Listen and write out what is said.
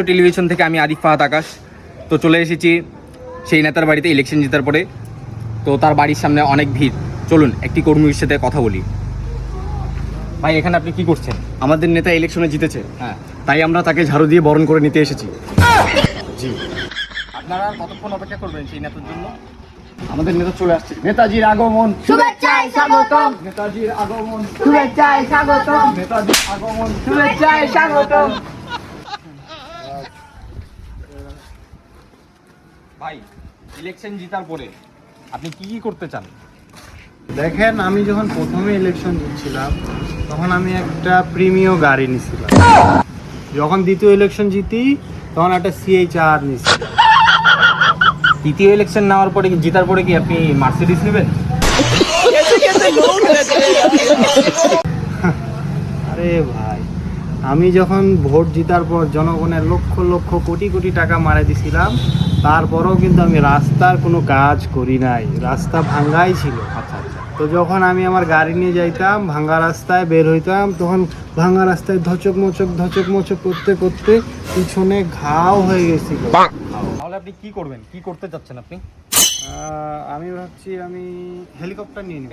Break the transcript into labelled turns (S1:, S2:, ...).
S1: Television থেকে আমি আরিফ ফাহাদ আকাশ। তো চলে এসেছি সেই নেতার বাড়িতে ইলেকশন জেতার পরে। তো তার বাড়ির সামনে অনেক ভিড়। চলুন একটি কর্মীর সাথে কথা বলি। ভাই, এখানে আপনি কি করছেন?
S2: আমাদের নেতা ইলেকশনে জিতেছে,
S1: হ্যাঁ,
S2: তাই আমরা তাকে ঝাড়ু দিয়ে বরণ করে নিতে এসেছি। জি,
S1: আপনারা কতক্ষণ অপেক্ষা করবেন সেই নেতার জন্য?
S2: আমাদের নেতা চলে আসছে। নেতাজির আগমন,
S3: শুভেচ্ছায় স্বাগতম,
S2: নেতাজির আগমন,
S3: শুভেচ্ছায় স্বাগতম,
S2: নেতাজির আগমন।
S3: শুভেচ্ছায় স্বাগতম।
S1: ভাই, ইলেকশন জেতার পরে আপনি কি কি করতে চান?
S4: দেখেন, আমি যখন প্রথমে ইলেকশন জিতছিলাম তখন আমি একটা প্রিমিয় গাড়ি নিছিলাম। যখন দ্বিতীয় ইলেকশন জিতি তখন একটা CHR নিছিলাম।
S1: তৃতীয় ইলেকশন নেওয়ার পরে জেতার পরে কি আপনি মার্সিডিজ নেবেন?
S4: আরে ভাই, আমি যখন ভোট জিতার পর জনগণের লক্ষ লক্ষ কোটি কোটি টাকা মারা দিছিলাম, তারপরেও কিন্তু আমি রাস্তার কোনো কাজ করি নাই। রাস্তা ভাঙ্গাই ছিল।
S1: আচ্ছা আচ্ছা।
S4: তো যখন আমি আমার গাড়ি নিয়ে যাইতাম, ভাঙ্গা রাস্তায় বের হইতাম, তখন ভাঙ্গা রাস্তায় ধচক মোচক করতে করতে পিছনে ঘাও হয়ে গেছিল।
S1: তাহলে আপনি কি করবেন? কি করতে চাচ্ছেন আপনি?
S4: আমি ভাবছি আমি হেলিকপ্টার নিয়ে নিব।